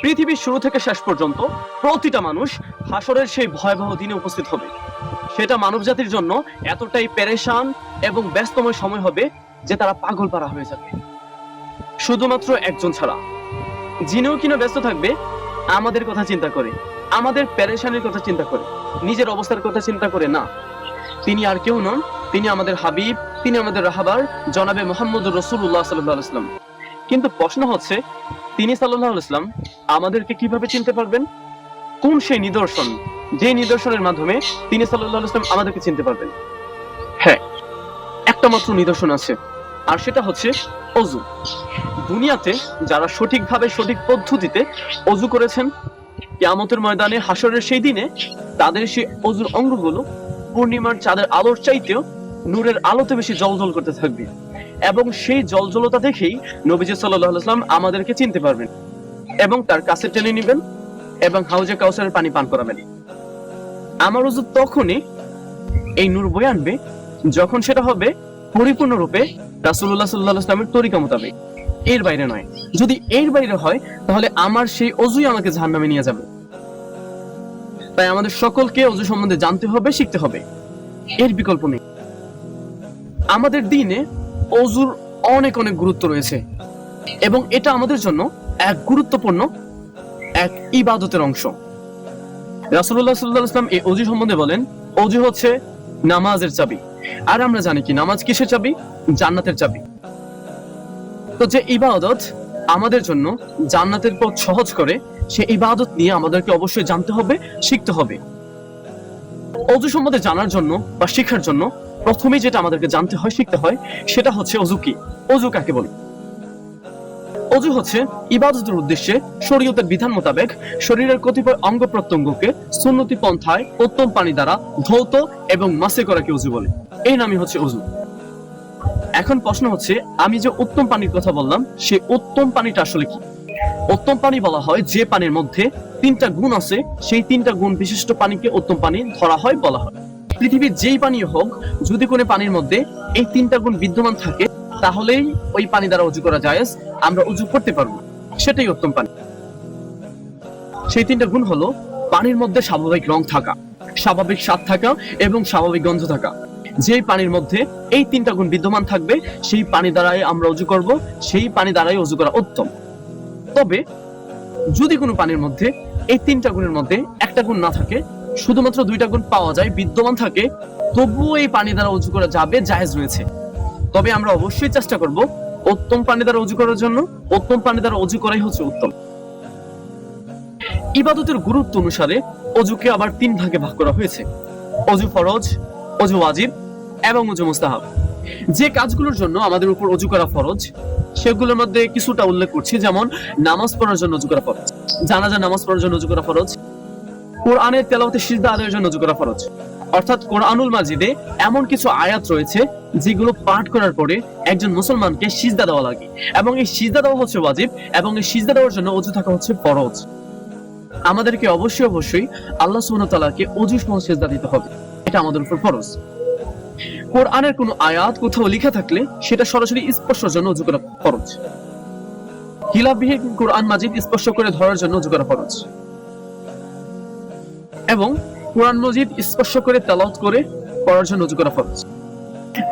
পৃথিবীর শুরু থেকে শেষ পর্যন্ত প্রতিটা মানুষ হাসরের সেই ভয়াবহ দিনে উপস্থিত হবে। সেটা মানব জাতির জন্য এতটাই পেরেশান এবং ব্যস্তময় সময় হবে যে তারা পাগল পারা হয়ে যাবে, শুধুমাত্র একজন ছাড়া। যিনিও কিনা ব্যস্ত থাকবে আমাদের কথা চিন্তা করে, আমাদের পেরেশানির কথা চিন্তা করে, নিজের অবস্থার কথা চিন্তা করে না। তিনি আর কেউ নন, তিনি আমাদের হাবিব, তিনি আমাদের রাহাবার জনাবে মুহাম্মদুর রাসূলুল্লাহ সাল্লাল্লাহু আলাইহি ওয়াসাল্লাম। কিন্তু প্রশ্ন হচ্ছে, তিনি সাল্লাল্লাহু আলাইহি ওয়াসাল্লাম আমাদেরকে কিভাবে চিনতে পারবেন? কোন সেই নিদর্শন, যে নিদর্শনের মাধ্যমে তিনি সাল্লাল্লাহু আলাইহি ওয়াসাল্লাম আমাদেরকে চিনতে পারবেন? হ্যাঁ, একটা মাত্র নিদর্শন আছে, আর সেটা হচ্ছে ওযু। দুনিয়াতে যারা সঠিকভাবে সঠিক পদ্ধতিতে ওযু করেছেন, কিয়ামতের ময়দানে হাসরের সেই দিনে তাদের সেই ওযুর অঙ্গগুলো পূর্ণিমার চাঁদের আলোর চাইতেও নূরের আলোতে বেশি জ্বলজ্বল করতে থাকবে, এবং সেই জ্বলজ্বলতা দেখেই নবীজি সাল্লাল্লাহু আলাইহি ওয়াসাল্লাম আমাদেরকে চিনতে পারবেন এবং তার কাছে টেনে নেবেন এবং হাউজে কাউসারের পানি পান করাবেন। আমার ওযু তখনই এই নূর বয়ে আনবে যখন সেটা হবে পরিপূর্ণরূপে রাসূলুল্লাহ সাল্লাল্লাহু আলাইহি ওয়াসাল্লামের তরিকা মোতাবেক, এর বাইরে নয়। যদি এর বাইরে হয় তাহলে আমার সেই ওযুই আমাকে জাহান্নামে নিয়ে যাবে। তাই আমাদের সকলকে ওযু সম্বন্ধে জানতে হবে, শিখতে হবে, এর বিকল্প নেই। আমাদের দ্বীনে ওযুর অনেক অনেক গুরুত্ব রয়েছে এবং এটা আমাদের জন্য এক গুরুত্বপূর্ণ এক ইবাদতের অংশ। রাসূলুল্লাহ সাল্লাল্লাহু আলাইহি ওয়াসাল্লাম এই ওযু সম্বন্ধে বলেন, ওযু হচ্ছে নামাজের চাবি। আর আমরা জানি কি নামাজ কিসের চাবি? জান্নাতের চাবি। তো যে ইবাদত আমাদের জন্য জান্নাতের পথ সহজ করে, সে ইবাদত নিয়ে আমাদেরকে অবশ্যই জানতে হবে, শিখতে হবে। ওযু সম্বন্ধে জানার জন্য বা শেখার জন্য প্রথমেই যেটা আমাদেরকে জানতে হয়, শিখতে হয়, সেটা হচ্ছে ওযু কি। ওযু কাকে বলে? ওযু হচ্ছে ইবাদতের উদ্দেশ্যে শরীয়তের বিধান মোতাবেক শরীরের কতিপয় অঙ্গ প্রত্যঙ্গকে সুন্নতি পন্থায় উত্তম পানি দ্বারা ধৌত এবং মাসে করাকে ওযু বলে। এই নামই হচ্ছে ওযু। এখন প্রশ্ন হচ্ছে, আমি যে উত্তম পানির কথা বললাম, সেই উত্তম পানিটা আসলে কি? উত্তম পানি বলা হয় যে পানির মধ্যে তিনটা গুণ আছে, সেই তিনটা গুণ বিশিষ্ট পানিকে উত্তম পানি ধরা হয়, বলা হয়। পৃথিবীর যেই পানি হোক, যদি কোনো পানির মধ্যে এই তিনটা গুণ বিদ্যমান থাকে তাহলেই ওই পানি দ্বারা ওযু করা জায়েজ, আমরা ওযু করতে পারবো, সেটাই উত্তম পানি। সেই তিনটা গুণ হলো পানির মধ্যে স্বাভাবিক রং থাকা, স্বাভাবিক স্বাদ থাকা এবং স্বাভাবিক গন্ধ থাকা। যেই পানির মধ্যে এই তিনটা গুণ বিদ্যমান থাকবে সেই পানি দ্বারাই আমরা ওযু করব, সেই পানি দ্বারাই ওযু করা উত্তম। তবে যদি কোনো পানির মধ্যে এই তিনটা গুণের মধ্যে একটা গুণ না থাকে, শুধুমাত্র দুইটা গুণ পাওয়া যায়, বিদ্যমান থাকে, তবুও এই পানি দ্বারা ওযু করা যাবে, জায়েজ রয়েছে। তবে আমরা অবশ্যই চেষ্টা করব উত্তম পানি দ্বারা ওযু করার জন্য। উত্তম পানি দ্বারা ওযু করাই হচ্ছে উত্তম। ইবাদতের গুরুত্ব অনুসারে ওযুকে আবার তিন ভাগে ভাগ করা হয়েছে: ওযু ফরজ, ওযু ওয়াজিব এবং ওযু মুস্তাহাব। যে কাজগুলোর জন্য আমাদের উপর ওযু করা ফরজ, সেগুলোর মধ্যে কিছুটা উল্লেখ করছি। যেমন নামাজ পড়ার জন্য ওযু করা ফরজ, জানাজা নামাজ পড়ার জন্য ওযু করা ফরজ, কোরআনের তেলাওয়াতে সিজদা আদায়ের জন্য ওযু করা ফরজ। অর্থাৎ কোরআনুল মাজিদে এমন কিছু আয়াত রয়েছে যেগুলো পাঠ করার পরে একজন মুসলমানকে সিজদা দেওয়া লাগে, এবং এই সিজদা দেওয়া হচ্ছে ওয়াজিব, এবং এই সিজদা দেওয়ার জন্য ওযু থাকা হচ্ছে ফরজ। আমাদেরকে অবশ্যই অবশ্যই আল্লাহ সুবহানাহু ওয়া তাআলাকে ওযু সহ সিজদা দিতে হবে, এটা আমাদের উপর ফরজ। কোরআনের কোনো আয়াত কোথাও লেখা থাকলে সেটা সরাসরি স্পর্শের জন্য ওযু করা ফরজ। হিলাফবিহীন কোরআন মাজিদ স্পর্শ করে ধরার জন্য ওযু করা ফরজ, এবং কোরআন মাজিদ স্পর্শ করে তেলাওয়াত করে পড়ার জন্য ওযু করা ফরজ।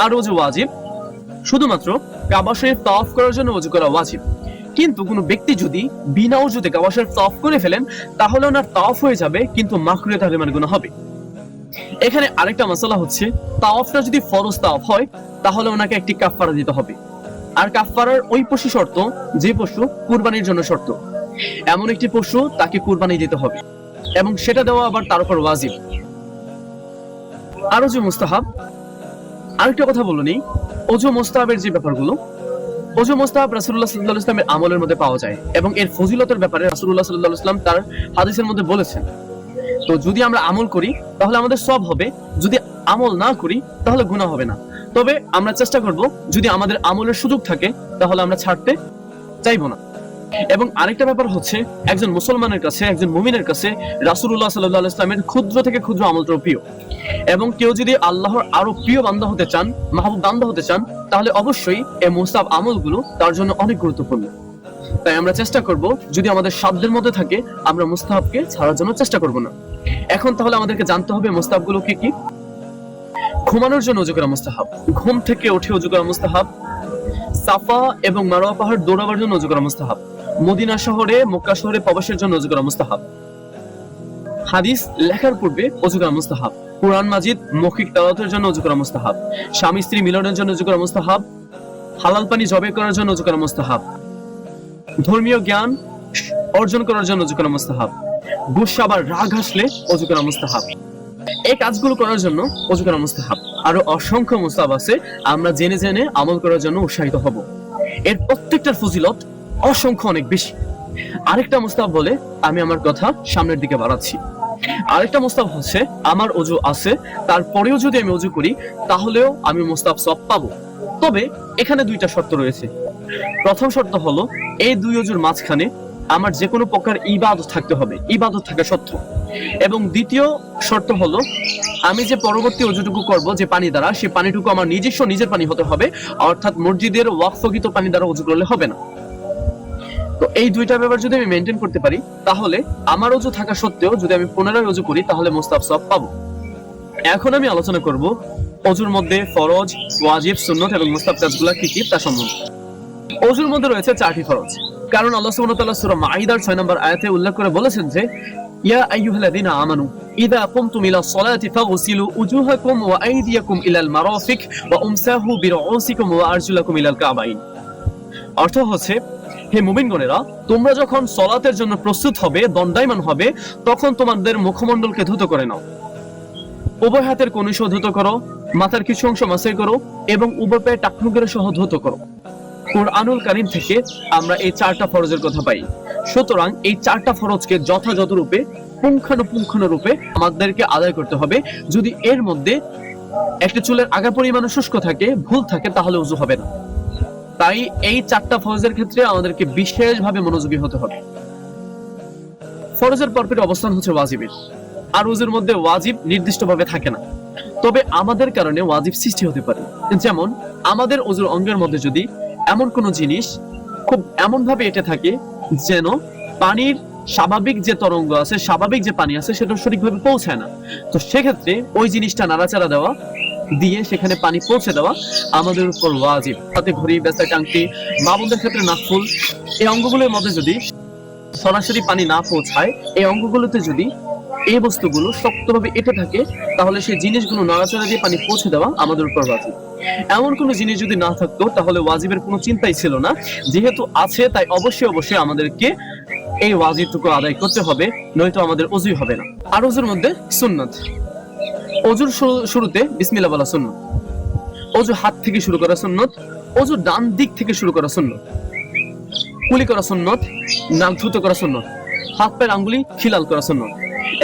আর ওযু ওয়াজিব, শুধুমাত্র কাবা শরীফ তাওয়াফ করার জন্য ওযু করা ওয়াজিব। কিন্তু কোনো ব্যক্তি যদি বিনা ওযুতে কাবা শরীফ তাওয়াফ করে ফেলেন, তাহলে ওনার তাওয়াফ হয়ে যাবে, কিন্তু মাকরুহে তাহরিমার গুনাহ হবে। এখানে আরেকটা মাসালা হচ্ছে, তাওয়াফটা যদি ফরজ তাওয়াফ হয় তাহলে ওনাকে একটি কাফফারা দিতে হবে। আর কাফফারার ওই পশু শর্ত যে পশু কুরবানির জন্য শর্ত, এমন একটি পশু তাকে কুরবানি দিতে হবে, এবং সেটা দেওয়া আবার তার উপর ওয়াজিব। আর ওযু মুস্তাহাব, আরেকটা কথা বলে নেই, ওযু মুস্তাহাবের যে ব্যাপারগুলো, ওযু মুস্তাহাব রাসূলুল্লাহ সাল্লাল্লাহু আলাইহি ওয়াসাল্লামের আমলের মধ্যে পাওয়া যায়, এবং এর ফজিলতের ব্যাপারে রাসূলুল্লাহ সাল্লাল্লাহু আলাইহি ওয়াসাল্লাম তার হাদিসের মধ্যে বলেছেন। তো যদি আমরা আমল করি তাহলে আমাদের সওয়াব হবে, যদি আমল না করি তাহলে গুনাহ হবে না। তবে আমরা চেষ্টা করব, যদি আমাদের আমলের সুযোগ থাকে তাহলে আমরা ছাড়তে চাইবো না। এবং আরেকটা ব্যাপার হচ্ছে, একজন মুসলমানের কাছে, একজন মুমিনের কাছে রাসূলুল্লাহ সাল্লাল্লাহু আলাইহি ওয়াসাল্লামের ক্ষুদ্র থেকে ক্ষুদ্র আমলটাও প্রিয়। এবং কেউ যদি আল্লাহর আরো প্রিয় বান্দা হতে চান, মাহবুব বান্দা হতে চান, তাহলে অবশ্যই এই মুস্তাহাব আমলগুলো তার জন্য অনেক গুরুত্বপূর্ণ। তাই আমরা চেষ্টা করব, যদি আমাদের সাধ্যের মধ্যে থাকে আমরা মুস্তাহাবকে ছাড়ার জন্য চেষ্টা করব না। এখন তাহলে আমাদেরকে জানতে হবে মুস্তাহাবগুলো কি কি। ঘুমানোর জন্য ওযু করা মুস্তাহাব, ঘুম থেকে উঠে ওযু করা মুস্তাহাব, সাফা এবং মারওয়া পাহাড় দৌড়াবার জন্য ওযু করা মুস্তাহাব, মদিনা শহরে মক্কা শহরে প্রবেশের জন্য ওযু করা মুস্তাহাব, হাদিস লেখার পূর্বে ওযু করা মুস্তাহাব, কুরআন মাজিদ মৌখিক তেলাওয়াতের জন্য ওযু করা মুস্তাহাব, স্বামী স্ত্রী মিলনের জন্য ওযু করা মুস্তাহাব, হালাল পানি জবে করার জন্য ওযু করা মুস্তাহাব, ধর্মীয় জ্ঞান অর্জন করার জন্য ওযু করা মুস্তাহাব, গুসা বা রাগ আসলে ওযু করা মুস্তাহাব। এই কাজগুলো করার জন্য ওযু করা মুস্তাহাব। আরো অসংখ্য মুস্তাহাব আছে, আমরা জেনে জেনে আমল করার জন্য উৎসাহিত হব। এর প্রত্যেকটার ফজিলত অসংখ্য অনেক বেশি। আরেকটা মুস্তাহাব বলে আমি আমার কথা সামনের দিকে বাড়াচ্ছি। আরেকটা মুস্তাহাব হচ্ছে আমার ওযু আছে, তারপরেও যদি আমি ওযু করি তাহলেও আমি মুস্তাহাব সওয়াব পাবো। তবে এখানে দুইটা শর্ত রয়েছে। প্রথম শর্ত হলো এই দুই ওযুর মাঝখানে আমার যে কোনো প্রকার ইবাদত থাকতে হবে, ইবাদত থাকা সত্য। এবং দ্বিতীয় শর্ত হলো আমি যে পরবর্তী ওযুটুকু করব যে পানি দ্বারা, সেই পানিটুকু আমার নিজস্ব নিজের পানি হতে হবে, অর্থাৎ মসজিদের ওয়াকফকৃত পানি দ্বারা ওযু করলে হবে না। তো এই দুইটা ব্যাপার যদি আমি মেইনটেইন করতে পারি তাহলে আমার ওযু থাকা সত্ত্বেও যদি আমি পুনরায় ওযু করি তাহলে মুস্তাহাব সওয়াব পাবো। এখন আমি আলোচনা করব ওযুর মধ্যে ফরজ, ওয়াজিব, সুন্নাত এবং মুস্তাহাব কাজগুলো কি কি তা সম্বন্ধে। ওযুর মধ্যে রয়েছে 4টি ফরজ, কারণ আল্লাহ সুবহানাহু ওয়া তাআলা সূরা মাঈদার 6 নম্বর আয়াতে উল্লেখ করে বলেছেন যে ইয়া আইয়ুহাল্লাযীনা আমানু ইযা কুমতুম ইলাস সালাতি ফাগসিলু উজুহাকুম ওয়া আইদিয়াকুম ইলাল মারাফিক ওয়া আমসাহু বিরউসিকুম ওয়া আরজুলাকুম ইলাল কাবাইন। অর্থ হচ্ছে, হে মুমিনগণেরা, তোমরা যখন সালাতের জন্য প্রস্তুত হবে, দণ্ডায়মান হবে, তখন তোমাদের মুখমণ্ডলকে ধৌত করে নাও, উভয় হাতের কনুই ধৌত করো, মাথার কিছু অংশ মাসাই করো এবং উভয় পায়ে টাকনুকের সহ ধৌত করো। কুরআনুল কারীম থেকে আমরা এই 4টা ফরজের কথা পাই। সুতরাং এই 4টা ফরজকে যথাযথ রূপে পুঙ্খানুপুঙ্খানু রূপে আমাদেরকে আদায় করতে হবে। যদি এর মধ্যে একটা চুলের আগা পরিমাণে শুষ্ক থাকে, ভুল থাকে, তাহলে ওযু হবে না। তাই এই 4টা ফরজের ক্ষেত্রে আমাদেরকে বিশেষভাবে মনোযোগী হতে হবে। ফরজের পরপর অবস্থান হচ্ছে ওয়াজিবের, আর ওযুর মধ্যে ওয়াজিব নির্দিষ্টভাবে থাকে না, তবে আমাদের কারণে ওয়াজিব সৃষ্টি হতে পারে। যেমন আমাদের ওযুর অঙ্গের মধ্যে যদি এমন কোন জিনিস খুব এমন ভাবে এটে থাকে যেন পানির স্বাভাবিক যে তরঙ্গ আছে, স্বাভাবিক যে পানি আছে, সেটা সঠিকভাবে পৌঁছায় না, তো সেক্ষেত্রে ওই জিনিসটা নাড়াচাড়া দেওয়া দিয়ে সেখানে পানি পৌঁছে দেওয়া আমাদের উপর ওয়াজিব। তাতে ঘড়ি, বেসায়, টাংটি, মা বোনদের ক্ষেত্রে নাকফুল, এই অঙ্গগুলোর মধ্যে যদি সরাসরি পানি না পৌঁছায়, এই অঙ্গগুলোতে যদি এই বস্তুগুলো শক্তভাবে এঁটে থাকে, তাহলে সেই জিনিসগুলো নাড়াচাড়া দিয়ে পানি পৌঁছে দেওয়া আমাদের উপর ওয়াজিব। এমন কোন জিনিস যদি না থাকতো তাহলে ওয়াজিবের কোনো চিন্তাই ছিল না। যেহেতু আছে তাই অবশ্যই অবশ্যই আমাদেরকে এই ওয়াজিবটুকু আদায় করতে হবে, নয়তো আমাদের ওযুই হবে না। আর ওযুর মধ্যে সুন্নাত, ওযুর শুরুতে বিসমিল্লাহ বলা সুন্নাত, ওযু হাত থেকে শুরু করা সুন্নাত, ওযু ডান দিক থেকে শুরু করা সুন্নাত, কুলি করা সুন্নাত, নাক ধুত করা সুন্নাত, হাত পায়ের আঙ্গুলি খিলাল করা সুন্নাত,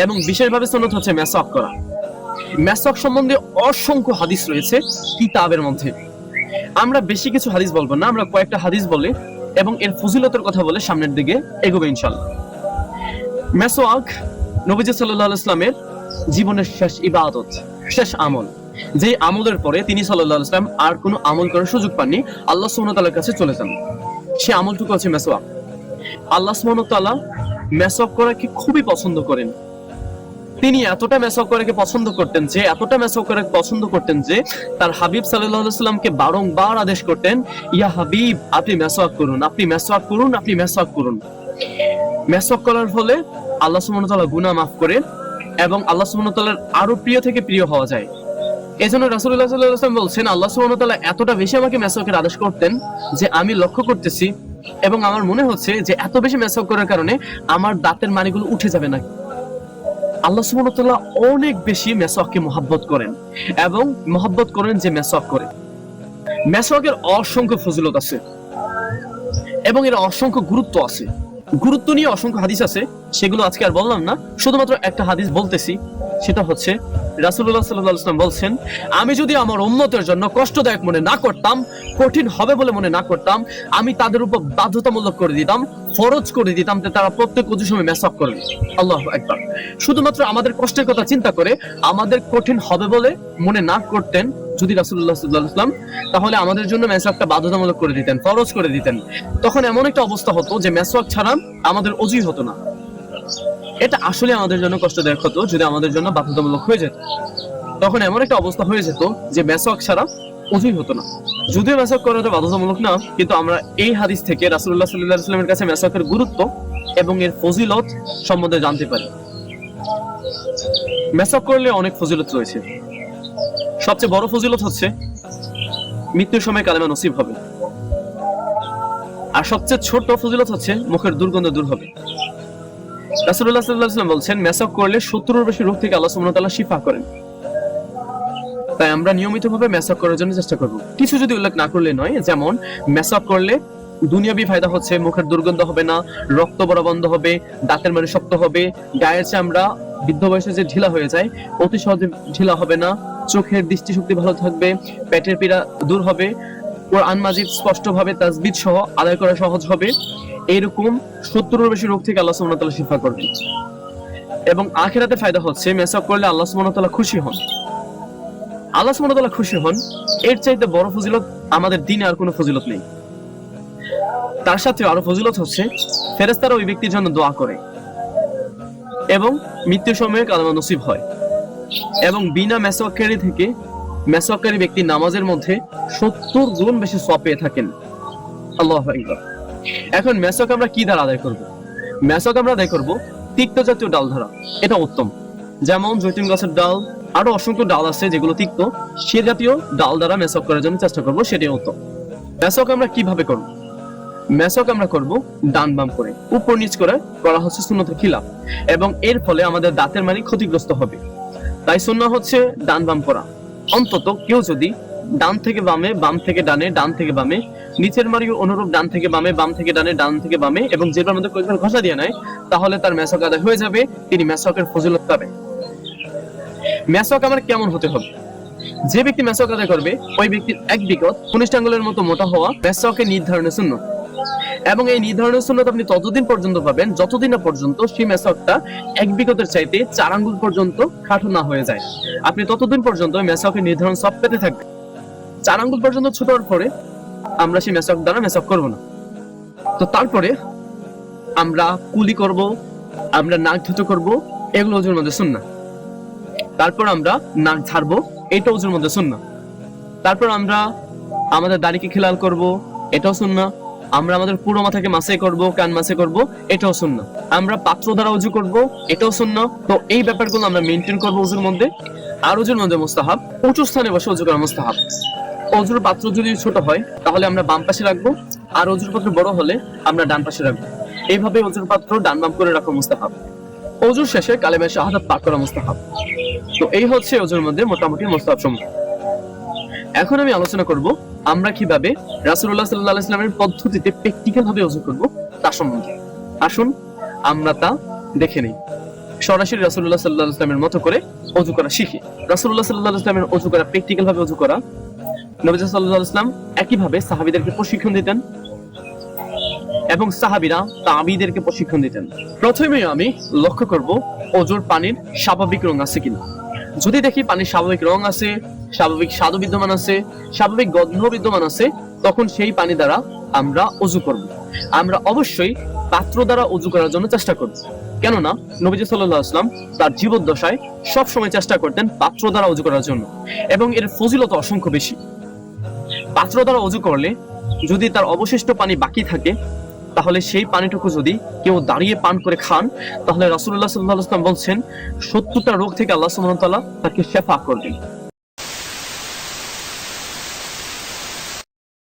এবং বিশেষভাবে সুন্নাত হচ্ছে মেসওয়াক করা। মেসওয়াক সম্বন্ধে অসংখ্য হাদিস রয়েছে কিতাবের মধ্যে। আমরা বেশি কিছু হাদিস বলবো না, আমরা কয়েকটা হাদিস বলে এবং এর ফজিলতের কথা বলে সামনের দিকে এগোবো ইনশাআল্লাহ। মেসওয়াক নবীজি সাল্লাল্লাহু আলাইহি ওয়াসাল্লামের জীবনের শেষ ইবাদত, শেষ আমল, যে আমলের পরে তিনি সাল্লাল্লাহু আলাইহি ওয়াসাল্লাম আর কোনো আমল করার সুযোগ পাননি, আল্লাহ সুবহানাহু ওয়া তাআলার কাছে চলে যান। সেই আমলটুকু হচ্ছে মেসওয়াক। আল্লাহ সুবহানাহু ওয়া তাআলা মেসওয়াক করাকে খুবই পছন্দ করেন। তিনি এতটা মেসওয়াক করাকে পছন্দ করতেন যে, এতটা মেসওয়াক করাকে পছন্দ করতেন যে তার হাবিব সাল্লাল্লাহু আলাইহি ওয়াসাল্লামকে বারংবার আদেশ করতেন, ইয়া হাবিব, আপনি মেসওয়াক করুন, আপনি মেসওয়াক করুন, আপনি মেসওয়াক করুন। মেসওয়াক করার ফলে আল্লাহ সুবহানাহু ওয়া তাআলা গুনাহ মাফ করেন এবং আল্লাহ সুবহানাহু ওয়া তাআলার আরো প্রিয় থেকে প্রিয় হওয়া যায়। এজন্য রাসূলুল্লাহ সাল্লাল্লাহু আলাইহি ওয়াসাল্লাম বলছেন, আল্লাহ সুবহানাহু ওয়া তাআলা এতটা বেশি আমাকে মেসওয়াকের আদেশ করতেন যে আমি লক্ষ্য করতেছি এবং আমার মনে হচ্ছে যে এত বেশি মেসওয়াক করার কারণে আমার দাঁতের মাড়িগুলো উঠে যাবে না। আল্লাহ সুবহানাহু ওয়া তাআলা অনেক বেশি মেসওয়াককে মহব্বত করেন এবং মহব্বত করেন যে মেসওয়াক করে। মেসওয়াকের অসংখ্য ফজিলত আছে এবং এর অসংখ্য গুরুত্ব আছে। গুরুত্ব নিয়ে অসংখ্য হাদিস আছে, সেগুলো আজকে আর বললাম না, শুধুমাত্র একটা হাদিস বলতেছি। সেটা হচ্ছে রাসূলুল্লাহ সাল্লাল্লাহু আলাইহি ওয়াসাল্লাম বলছেন, আমি যদি আমার উম্মতের জন্য কষ্টদায়ক মনে না করতাম, কঠিন হবে বলে মনে না করতাম, আমি তাদের উপর বাধ্যতামূলক করে দিতাম, ফরজ করে দিতাম যে তারা প্রত্যেক ওযুর সময় মেসওয়াক করবে। আল্লাহু আকবার। শুধুমাত্র আমাদের কষ্টের কথা চিন্তা করে আমাদের কঠিন হবে বলে মনে না করতেন, যদি রাসূলুল্লাহ সাল্লাল্লাহু আলাইহি ওয়াসাল্লাম তাহলে আমাদের জন্য মেসওয়াকটা বাধ্যতামূলক করে দিতেন, ফরজ করে দিতেন। তখন এমন একটা অবস্থা হতো যে মেসওয়াক ছাড়া আমাদের ওযুই হতো না। এটা আসলে আমাদের জন্য কষ্টদায়ক হতো যদি আমাদের জন্য বাধ্যতামূলক হয়ে যেত। তখন এমন একটা অবস্থা হয়ে যেত যে মেসওয়াক ছাড়া ওযুই হতো না। যদিও মেসওয়াক করাটা বাধ্যতামূলক না, কিন্তু আমরা এই হাদিস থেকে রাসূলুল্লাহ সাল্লাল্লাহু আলাইহি ওয়াসাল্লামের কাছে মেসওয়াকের গুরুত্ব এবং এর ফজিলত সম্বন্ধে জানতে পারি। মেসওয়াক করলে অনেক ফজিলত রয়েছে। সবচেয়ে বড় ফজিলত হচ্ছে মৃত্যুর সময় কালেমা নসিব হবে। আর সবচেয়ে ছোট ফজিলত হচ্ছে মুখের দুর্গন্ধ দূর হবে। রাসূলুল্লাহ সাল্লাল্লাহু আলাইহি ওয়াসাল্লাম বলছেন মেসওয়াক করলে 70-এর বেশি রোগ থেকে আল্লাহ সুবহানাহু ওয়া তাআলা শিফা করেন। তাই আমরা নিয়মিতভাবে মেসওয়াক করার জন্য চেষ্টা করব। কিছু যদি উল্লেখ না করলে নয়, যেমন মেসওয়াক করলে দুনিয়াবি ফায়দা হচ্ছে মুখের দুর্গন্ধ হবে না, রক্ত বড় বন্ধ হবে, দাঁতের মাড়ি শক্ত হবে, গায়ের চামড়া বৃদ্ধ বয়সে যে ঢিলা হয়ে যায় অতি সহজে ঢিলা হবে না, চোখের দৃষ্টিশক্তি ভালো থাকবে, পেটের পীড়া দূর হবে, কোরআন মাজিদ স্পষ্টভাবে তাসবিহ সহ আদায় করা সহজ হবে। এইরকম 70-এর বেশি রোগ থেকে আল্লাহ সুবহানাহু ওয়া তাআলা শিফা করবেন। এবং আখিরাতে ফায়দা হচ্ছে মেসওয়াক করলে আল্লাহ সুবহানাহু ওয়া তাআলা খুশি হন। আল্লাহ সুবহানাহু ওয়া তাআলা খুশি হন, এর চাইতে বড় ফজিলত আমাদের দ্বীনে আর কোনো ফজিলত নেই। তার সাথে আরো ফজিলত হচ্ছে ফেরেশতারা ওই ব্যক্তির জন্য দোয়া করে এবং মৃত্যুর সময়ে কালেমা নসিব হয়। এবং বিনা মেসওয়াককারী থেকে মেসওয়াককারী ব্যক্তি নামাজের মধ্যে 70 গুণ বেশি সওয়াব পেয়ে থাকেন। আল্লাহু আকবার। এখন মেসওয়াক আমরা কি দ্বারা আদায় করব? মেসওয়াক আমরা আদায় করব তিক্ত জাতীয় ডাল দ্বারা। এটা উত্তম। যেমন জৈতুন গাছের ডাল, আরো অসংখ্য ডাল আছে যেগুলো তিক্ত, সে জাতীয় ডাল দ্বারা মেসওয়াক করার জন্য চেষ্টা করব, সেটাই উত্তম। মেসওয়াক আমরা কিভাবে করব? মেসওয়াক আমরা করব ডান বাম করে, উপর নিচ করে করা হচ্ছে সুন্নতের খিলাফ, এবং এর ফলে আমাদের দাঁতের মাড়ি ক্ষতিগ্রস্ত হবে। তাই সুন্নাহ হচ্ছে ডান বাম করা। অন্তত কেউ যদি ডান থেকে বামে, বাম থেকে ডানে, ডান থেকে বামে, নিচের মাড়িও অনুরূপ ডান থেকে বামে, বাম থেকে ডানে, ডান থেকে বামে এবং যেটার মধ্যে কয়েকবার ঘষা দিয়ে নেয়, তাহলে তার মেসওয়াক আদায় হয়ে যাবে, তিনি মেসওয়াকের ফজিলত পাবেন। মেসওয়াক আমার কেমন হতে হবে? যে ব্যক্তি মেসওয়াক আদায় করবে ওই ব্যক্তির এক বিগত কনিষ্ঠ আঙ্গুলের মতো মোটা হওয়া মেসওয়াকের নির্ধারণের সুন্নাহ। এবং এই নির্ধারণের সুন্নাত আপনি ততদিন পর্যন্ত পাবেন যতদিন না পর্যন্ত সেই মেসওয়াকটা এক বিগতের চাইতে 4 আঙ্গুল পর্যন্ত খাটো না হয়ে যায়। আপনি ততদিন পর্যন্ত মেসওয়াকের নির্ধারণ সব পেতে থাকবেন। 4 আঙ্গুল পর্যন্ত ছোট হওয়ার পরে আমরা সেই মেসওয়াক দ্বারা মেসওয়াক করব না। তো তারপরে আমরা কুলি করব, আমরা নাক ধুতে করব, এগুলো ওজুর মধ্যে সুন্নাহ। তারপর আমরা নাক ঝাড়বো, এটা ওজুর মধ্যে সুন্নাহ। তারপর আমরা আমাদের দাড়িকে খেলাল করব, এটাও সুন্নাহ। আমরা আমাদের পুরো মাথাকে মাসে করব, কান মাসে করব, এটাও সুন্নাহ। আমরা পাত্র দ্বারা ওযু করব, এটাও সুন্নাহ। তো এই ব্যাপারগুলো আমরা মেইনটেইন করব ওযুর মধ্যে। আর ওযুর মধ্যে মুস্তাহাব উঁচু স্থানে বসে ওযু করা মুস্তাহাব। ওযুর পাত্র যদি ছোট হয় তাহলে আমরা বাম পাশে রাখবো, আর ওযুর পাত্র বড় হলে আমরা ডান পাশে রাখবো। এইভাবে ওযুর পাত্র ডান বাম করে রাখা মুস্তাহাব। ওযুর শেষে কালেমা শাহাদাত পাঠ করা মুস্তাহাব। তো এই হচ্ছে ওযুর মধ্যে মোটামুটি মুস্তাহাব সমূহ। এখন আমি আলোচনা করব আমরা কিভাবে রাসূলুল্লাহ সাল্লাল্লাহু আলাইহি ওয়াসাল্লামের পদ্ধতিতে প্র্যাকটিক্যাল ভাবে ওযু করব তার সম্বন্ধে। আসুন আমরা তা দেখে নেই। সরাসরি রাসূলুল্লাহ সাল্লাল্লাহু আলাইহি ওয়াসাল্লামের মতো করে ওযু করা শিখি। রাসূলুল্লাহ সাল্লাল্লাহু আলাইহি ওয়াসাল্লামের ওযু করা, প্র্যাকটিক্যাল ভাবে ওযু করা, নবী সাল্লাল্লাহু আলাইহি ওয়াসাল্লাম একই ভাবে সাহাবীদেরকে প্রশিক্ষণ দিতেন এবং সাহাবীরা তাবিঈদেরকে প্রশিক্ষণ দিতেন। প্রথমে আমি লক্ষ্য করব ওযুর পানির স্বাভাবিক রং আছে কিনা। যদি দেখি পানির স্বাভাবিক রং আছে, স্বাভাবিক স্বাদ বিদ্যমান আছে, স্বাভাবিক গন্ধ বিদ্যমান আছে, তখন সেই পানি দ্বারা আমরা ওযু করব। আমরা অবশ্যই পাত্র দ্বারা ওযু করার জন্য চেষ্টা করব, কেননা নবীজি সাল্লাল্লাহু আলাইহি ওয়াসাল্লাম তার জীবদ্দশায় সব সময় চেষ্টা করতেন পাত্র দ্বারা ওযু করার জন্য, এবং এর ফজিলত অসংখ্য বেশি। পাত্র দ্বারা ওযু করলে যদি তার অবশিষ্ট পানি বাকি থাকে, তাহলে সেই পানিটুকু যদি কেউ দাঁড়িয়ে পান করে খান, তাহলে রাসূলুল্লাহ সাল্লাল্লাহু আলাইহি ওয়াসাল্লাম বলছেন 70টা রোগ থেকে আল্লাহ সুবহানাহু ওয়া তাআলা তাকে শিফা করবেন।